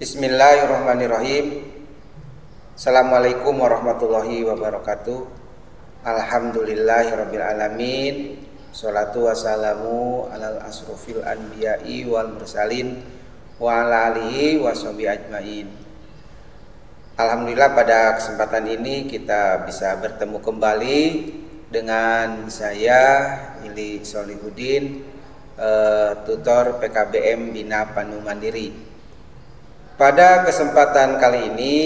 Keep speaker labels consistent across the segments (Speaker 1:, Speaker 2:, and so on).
Speaker 1: Bismillahirrahmanirrahim. Assalamualaikum warahmatullahi wabarakatuh. Alhamdulillahirabbil alamin. Sholatu wassalamu alal asrofil anbiya'i wal mursalin wa ala alihi washabihi ajmain. Alhamdulillah, pada kesempatan ini kita bisa bertemu kembali dengan saya Ili Solihuddin, tutor PKBM Bina Pandu Mandiri. Pada kesempatan kali ini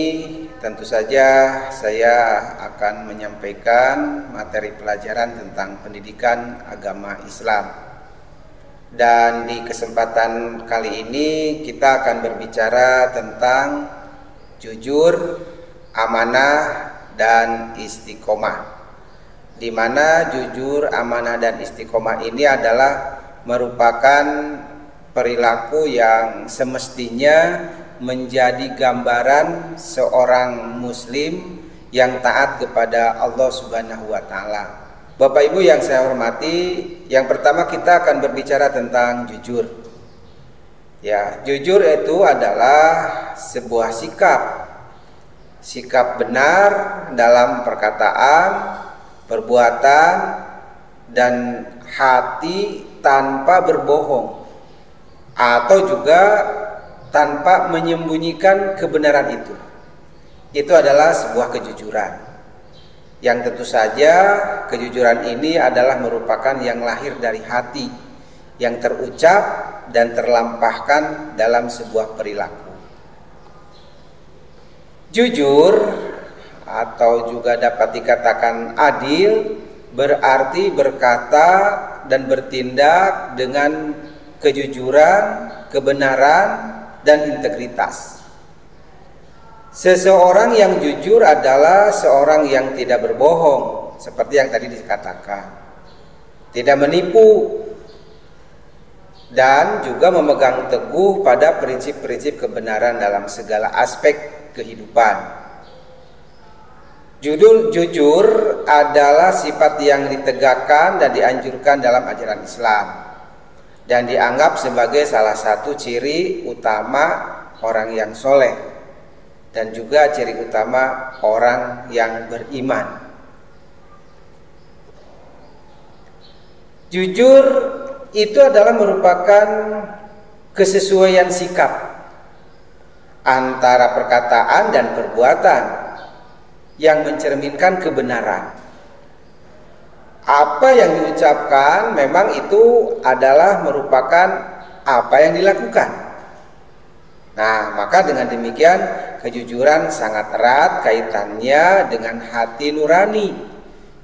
Speaker 1: tentu saja saya akan menyampaikan materi pelajaran tentang pendidikan agama Islam. Dan di kesempatan kali ini kita akan berbicara tentang jujur, amanah, dan istiqomah. Di mana jujur, amanah, dan istiqomah ini adalah merupakan perilaku yang semestinya menjadi gambaran seorang muslim yang taat kepada Allah Subhanahu wa taala. Bapak Ibu yang saya hormati, yang pertama kita akan berbicara tentang jujur. Ya, jujur itu adalah sebuah sikap benar dalam perkataan, perbuatan, dan hati tanpa berbohong, atau juga tanpa menyembunyikan kebenaran itu. Itu adalah sebuah kejujuran. Yang tentu saja kejujuran ini adalah merupakan yang lahir dari hati, yang terucap dan terlampahkan dalam sebuah perilaku. Jujur atau juga dapat dikatakan adil berarti berkata dan bertindak dengan kejujuran, kebenaran, dan integritas. Seseorang yang jujur adalah seorang yang tidak berbohong, seperti yang tadi dikatakan, tidak menipu, dan juga memegang teguh pada prinsip-prinsip kebenaran dalam segala aspek kehidupan. Jujur adalah sifat yang ditegakkan dan dianjurkan dalam ajaran Islam, dan dianggap sebagai salah satu ciri utama orang yang soleh dan juga ciri utama orang yang beriman. Jujur itu adalah merupakan kesesuaian sikap antara perkataan dan perbuatan yang mencerminkan kebenaran. Apa yang diucapkan memang itu adalah merupakan apa yang dilakukan. Nah, maka dengan demikian kejujuran sangat erat kaitannya dengan hati nurani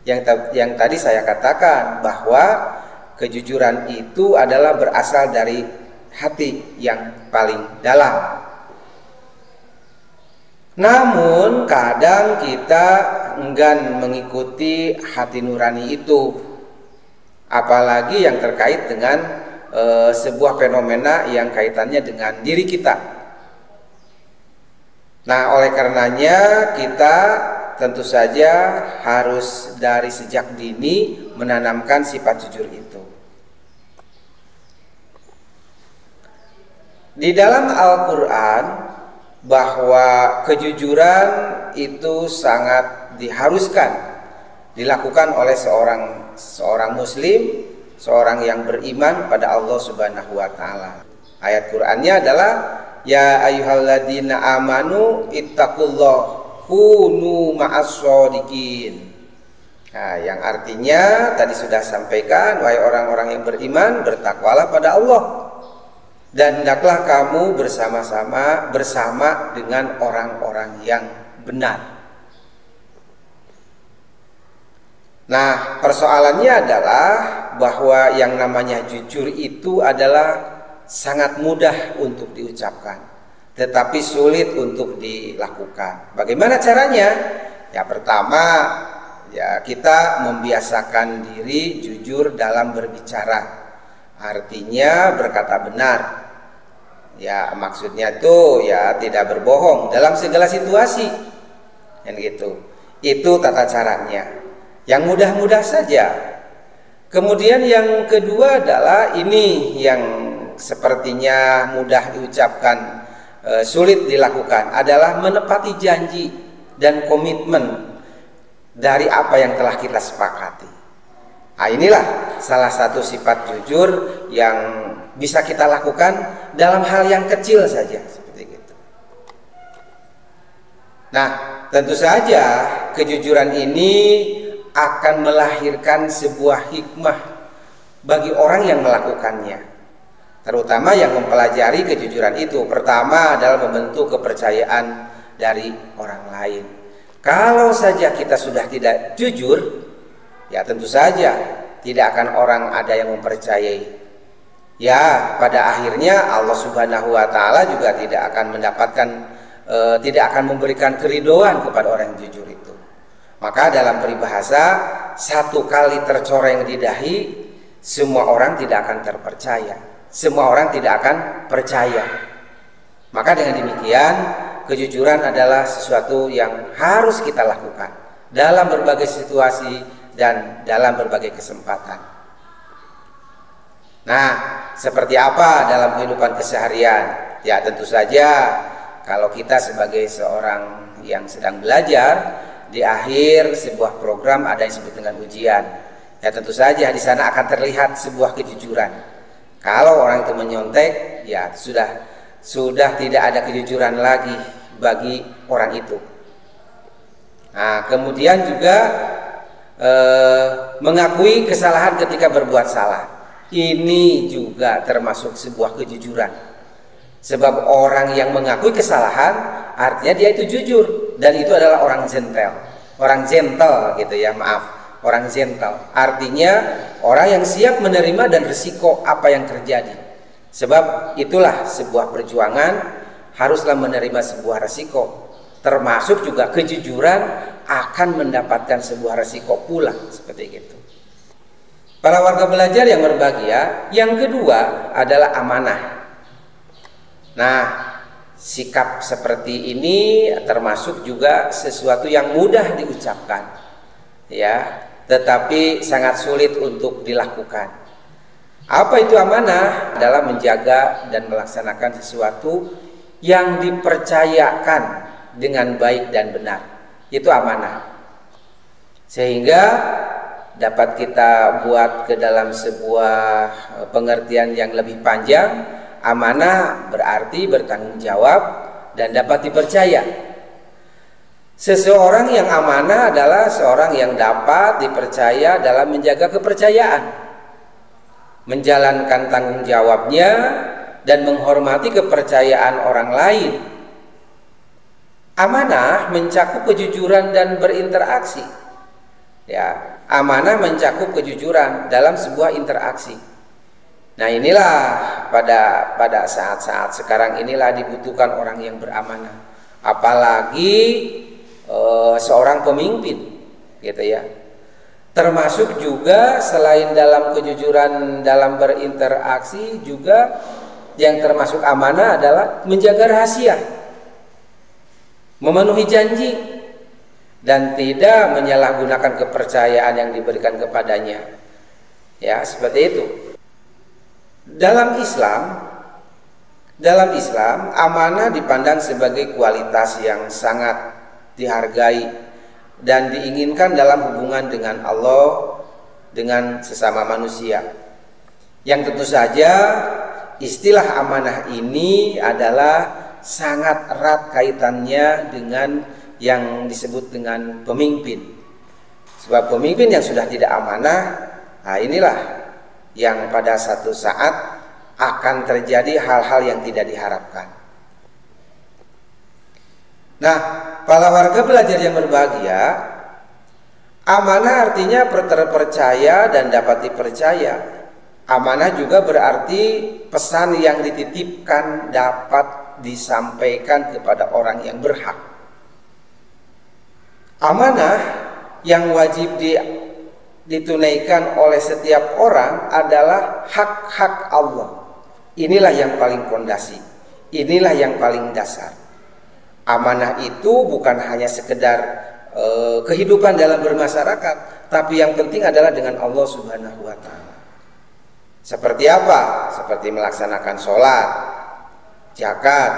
Speaker 1: yang tadi saya katakan, bahwa kejujuran itu adalah berasal dari hati yang paling dalam. Namun kadang kita enggan mengikuti hati nurani itu, apalagi yang terkait dengan sebuah fenomena yang kaitannya dengan diri kita. Nah, oleh karenanya kita tentu saja harus dari sejak dini menanamkan sifat jujur itu. Di dalam Al-Quran, bahwa kejujuran itu sangat diharuskan dilakukan oleh seorang muslim, seorang yang beriman pada Allah Subhanahu wa taala. Ayat Qur'annya adalah ya ayyuhalladzina amanu ittaqullah kunu ma'as-shodiqin. Nah, yang artinya tadi sudah sampaikan, wahai orang-orang yang beriman, bertakwalah pada Allah, dan hendaklah kamu bersama dengan orang-orang yang benar. Nah, persoalannya adalah bahwa yang namanya jujur itu adalah sangat mudah untuk diucapkan, tetapi sulit untuk dilakukan. Bagaimana caranya? Ya, pertama, ya kita membiasakan diri jujur dalam berbicara. Artinya berkata benar. Ya, maksudnya itu ya tidak berbohong dalam segala situasi. Kan gitu. Itu tata caranya. Yang mudah-mudah saja. Kemudian yang kedua adalah ini yang sepertinya mudah diucapkan sulit dilakukan adalah menepati janji dan komitmen dari apa yang telah kita sepakati. Nah, inilah salah satu sifat jujur yang bisa kita lakukan dalam hal yang kecil saja seperti itu. Nah, tentu saja kejujuran ini akan melahirkan sebuah hikmah bagi orang yang melakukannya, terutama yang mempelajari kejujuran itu. Pertama adalah membentuk kepercayaan dari orang lain. Kalau saja kita sudah tidak jujur, ya tentu saja tidak akan orang ada yang mempercayai. Ya, pada akhirnya Allah Subhanahu wa taala juga tidak akan mendapatkan tidak akan memberikan keridhaan kepada orang yang jujur itu. Maka dalam peribahasa, satu kali tercoreng di dahi, semua orang tidak akan terpercaya. Semua orang tidak akan percaya. Maka dengan demikian, kejujuran adalah sesuatu yang harus kita lakukan dalam berbagai situasi dan dalam berbagai kesempatan. Nah, seperti apa dalam kehidupan keseharian? Ya, tentu saja kalau kita sebagai seorang yang sedang belajar, di akhir sebuah program ada yang disebut dengan ujian. Ya, tentu saja di sana akan terlihat sebuah kejujuran. Kalau orang itu menyontek, ya sudah tidak ada kejujuran lagi bagi orang itu. Nah, kemudian juga mengakui kesalahan ketika berbuat salah. Ini juga termasuk sebuah kejujuran. Sebab orang yang mengakui kesalahan artinya dia itu jujur, dan itu adalah orang gentle. Orang gentle gitu ya, maaf. Orang gentle artinya orang yang siap menerima dan risiko apa yang terjadi. Sebab itulah sebuah perjuangan, haruslah menerima sebuah risiko. Termasuk juga kejujuran akan mendapatkan sebuah risiko pula, seperti itu. Para warga belajar yang berbahagia, yang kedua adalah amanah. Nah, sikap seperti ini termasuk juga sesuatu yang mudah diucapkan, ya, tetapi sangat sulit untuk dilakukan. Apa itu amanah? Adalah menjaga dan melaksanakan sesuatu yang dipercayakan dengan baik dan benar. Itu amanah. Sehingga dapat kita buat ke dalam sebuah pengertian yang lebih panjang, amanah berarti bertanggung jawab dan dapat dipercaya. Seseorang yang amanah adalah seorang yang dapat dipercaya dalam menjaga kepercayaan, menjalankan tanggung jawabnya, dan menghormati kepercayaan orang lain. Amanah mencakup kejujuran dan berinteraksi. Ya, amanah mencakup kejujuran dalam sebuah interaksi. Nah, inilah pada saat-saat sekarang inilah dibutuhkan orang yang beramanah. Apalagi seorang pemimpin, gitu ya. Termasuk juga selain dalam kejujuran dalam berinteraksi, juga yang termasuk amanah adalah menjaga rahasia, memenuhi janji, dan tidak menyalahgunakan kepercayaan yang diberikan kepadanya. Ya, seperti itu. Dalam Islam, amanah dipandang sebagai kualitas yang sangat dihargai dan diinginkan dalam hubungan dengan Allah, dengan sesama manusia. Yang tentu saja istilah amanah ini adalah sangat erat kaitannya dengan yang disebut dengan pemimpin. Sebab pemimpin yang sudah tidak amanah, nah inilah yang pada satu saat akan terjadi hal-hal yang tidak diharapkan. Nah, para warga belajar yang berbahagia, amanah artinya terpercaya dan dapat dipercaya. Amanah juga berarti pesan yang dititipkan dapat disampaikan kepada orang yang berhak. Amanah yang wajib ditunaikan oleh setiap orang adalah hak-hak Allah. Inilah yang paling fondasi, inilah yang paling dasar. Amanah itu bukan hanya sekedar kehidupan dalam bermasyarakat, tapi yang penting adalah dengan Allah Subhanahu wa taala. Seperti apa? Seperti melaksanakan sholat, zakat,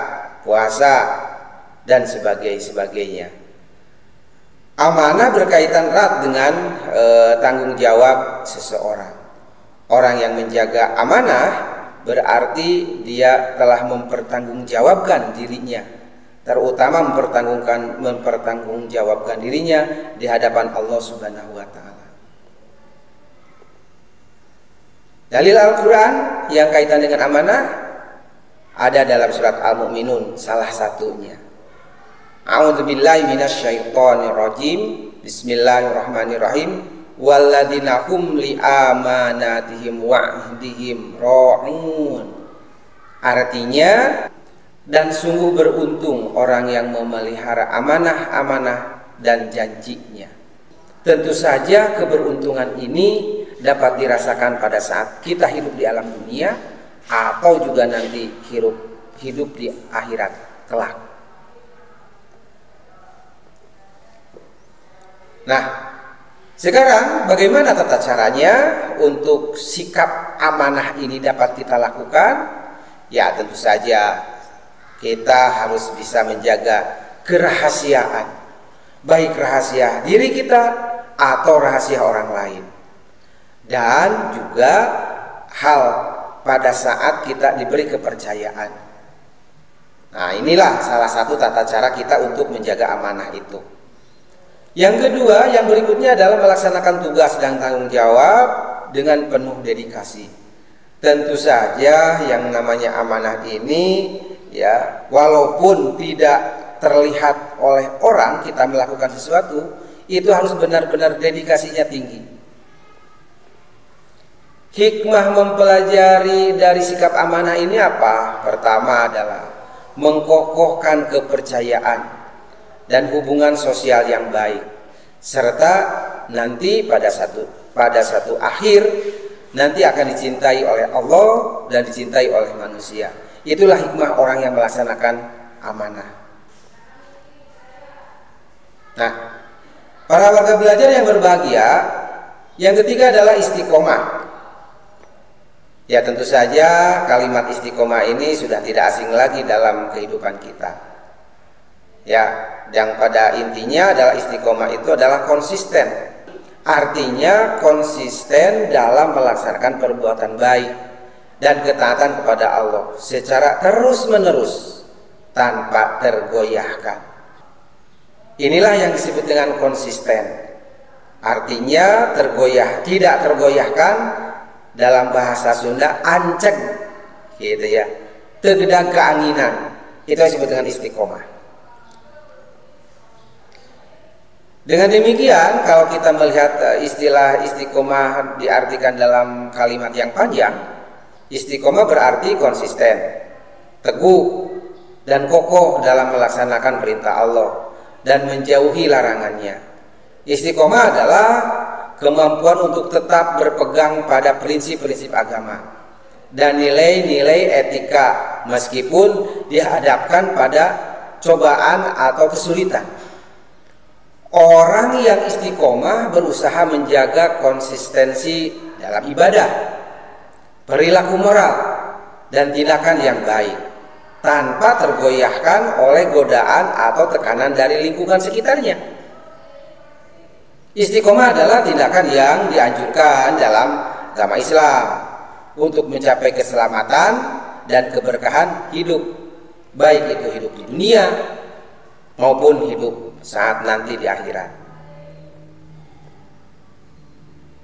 Speaker 1: puasa, dan sebagainya. Amanah berkaitan erat dengan tanggung jawab seseorang. Orang yang menjaga amanah berarti dia telah mempertanggungjawabkan dirinya, terutama mempertanggungjawabkan dirinya di hadapan Allah Subhanahu wa taala. Dalil Al-Qur'an yang kaitan dengan amanah ada dalam surat Al-Mu'minun, salah satunya. A'udzubillahi minasyaitonirrajim. Bismillahirrahmanirrahim. Walladzina hum li amanatihim wa'hdihim ra'un. Artinya, dan sungguh beruntung orang yang memelihara amanah-amanah dan janjinya. Tentu saja keberuntungan ini dapat dirasakan pada saat kita hidup di alam dunia atau juga nanti hidup di akhirat kelak. Nah, sekarang bagaimana tata caranya untuk sikap amanah ini dapat kita lakukan? Ya, tentu saja kita harus bisa menjaga kerahasiaan, baik rahasia diri kita atau rahasia orang lain. Dan juga hal pada saat kita diberi kepercayaan. Nah, inilah salah satu tata cara kita untuk menjaga amanah itu. Yang kedua, yang berikutnya adalah melaksanakan tugas dan tanggung jawab dengan penuh dedikasi. Tentu saja yang namanya amanah ini, ya, walaupun tidak terlihat oleh orang kita melakukan sesuatu, itu harus benar-benar dedikasinya tinggi. Hikmah mempelajari dari sikap amanah ini apa? Pertama adalah mengkokohkan kepercayaan dan hubungan sosial yang baik, serta nanti pada satu akhir nanti akan dicintai oleh Allah dan dicintai oleh manusia. Itulah hikmah orang yang melaksanakan amanah. Nah, para warga belajar yang berbahagia, yang ketiga adalah istiqomah. Ya, tentu saja kalimat istiqomah ini sudah tidak asing lagi dalam kehidupan kita. Ya, yang pada intinya adalah istiqomah itu adalah konsisten. Artinya konsisten dalam melaksanakan perbuatan baik dan ketaatan kepada Allah secara terus-menerus tanpa tergoyahkan. Inilah yang disebut dengan konsisten. Artinya tidak tergoyahkan, dalam bahasa Sunda anceng, gitu ya, tegedang keanginan. Itu yang disebut dengan istiqomah. Dengan demikian, kalau kita melihat istilah istiqomah diartikan dalam kalimat yang panjang, istiqomah berarti konsisten, teguh, dan kokoh dalam melaksanakan perintah Allah dan menjauhi larangannya. Istiqomah adalah kemampuan untuk tetap berpegang pada prinsip-prinsip agama dan nilai-nilai etika meskipun dihadapkan pada cobaan atau kesulitan. Orang yang istiqomah berusaha menjaga konsistensi dalam ibadah, perilaku moral, dan tindakan yang baik tanpa tergoyahkan oleh godaan atau tekanan dari lingkungan sekitarnya. Istiqomah adalah tindakan yang dianjurkan dalam agama Islam untuk mencapai keselamatan dan keberkahan hidup, baik itu hidup di dunia maupun hidup saat nanti di akhirat.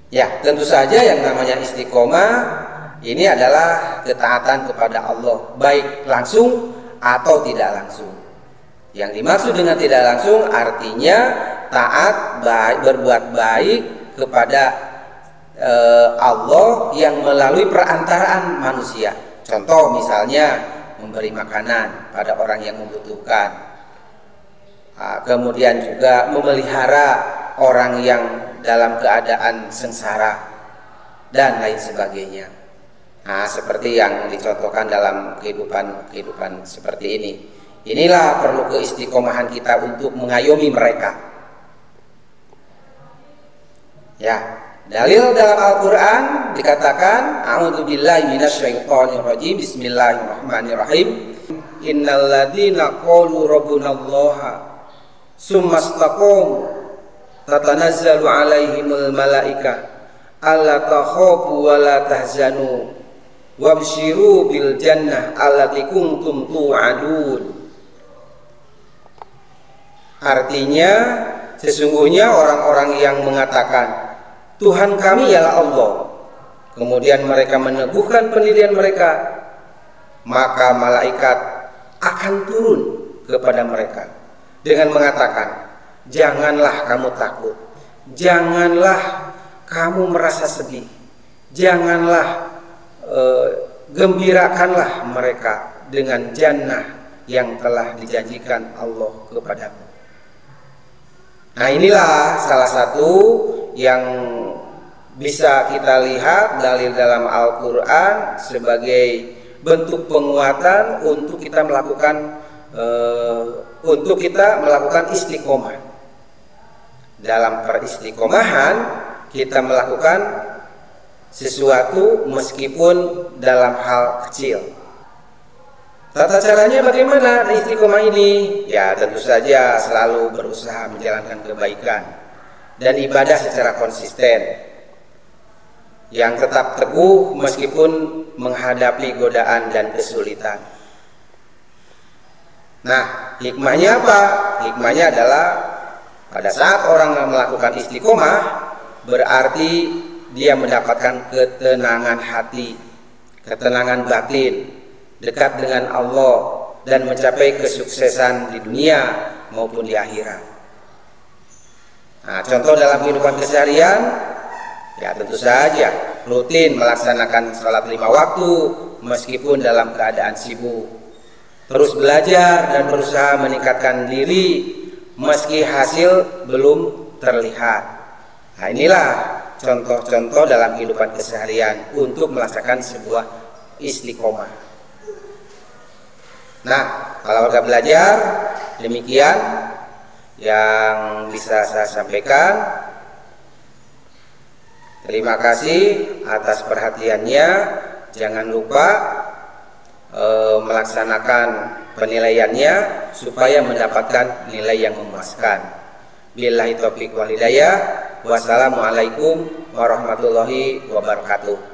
Speaker 1: Ya, tentu saja yang namanya istiqomah ini adalah ketaatan kepada Allah, baik langsung atau tidak langsung. Yang dimaksud dengan tidak langsung artinya taat, berbuat baik kepada Allah yang melalui perantaraan manusia. Contoh misalnya memberi makanan pada orang yang membutuhkan, kemudian juga memelihara orang yang dalam keadaan sengsara dan lain sebagainya. Nah, seperti yang dicontohkan dalam kehidupan seperti ini. Inilah perlu keistiqomahan kita untuk mengayomi mereka. Ya, dalil dalam Al-Qur'an dikatakan a'udzubillahi minasyaitonirrajim. Bismillahirrahmanirrahim. innal ladzina qalu rabbunallaha tsumastaqamu tatanazzalu alaihimul malaika alla takhafu wa la tahzanu wabshiru bil jannah allati kuntum tu'adun. Artinya sesungguhnya orang-orang yang mengatakan Tuhan kami ialah Allah, kemudian mereka meneguhkan pendirian mereka, maka malaikat akan turun kepada mereka dengan mengatakan, janganlah kamu takut, janganlah kamu merasa sedih, janganlah gembirakanlah mereka dengan jannah yang telah dijanjikan Allah kepadamu. Nah, inilah salah satu yang bisa kita lihat dalil dalam Al-Quran sebagai bentuk penguatan untuk kita melakukan istiqomah. Dalam peristiqomahan kita melakukan sesuatu meskipun dalam hal kecil. Tata caranya bagaimana istiqomah ini? Ya tentu saja selalu berusaha menjalankan kebaikan dan ibadah secara konsisten, yang tetap teguh meskipun menghadapi godaan dan kesulitan. Nah, hikmahnya apa? Hikmahnya adalah pada saat orang melakukan istiqomah berarti dia mendapatkan ketenangan hati, ketenangan batin, dekat dengan Allah dan mencapai kesuksesan di dunia maupun di akhirat. Nah, contoh dalam kehidupan keseharian, ya tentu saja rutin melaksanakan sholat 5 waktu meskipun dalam keadaan sibuk. Terus belajar dan berusaha meningkatkan diri meski hasil belum terlihat. Nah, inilah contoh-contoh dalam kehidupan keseharian untuk melaksanakan sebuah istiqomah. Nah, kalau warga belajar, demikian yang bisa saya sampaikan. Terima kasih atas perhatiannya. Jangan lupa melaksanakan penilaiannya supaya mendapatkan nilai yang memuaskan. Billahi taufiq wal hidayah. Wassalamualaikum warahmatullahi wabarakatuh.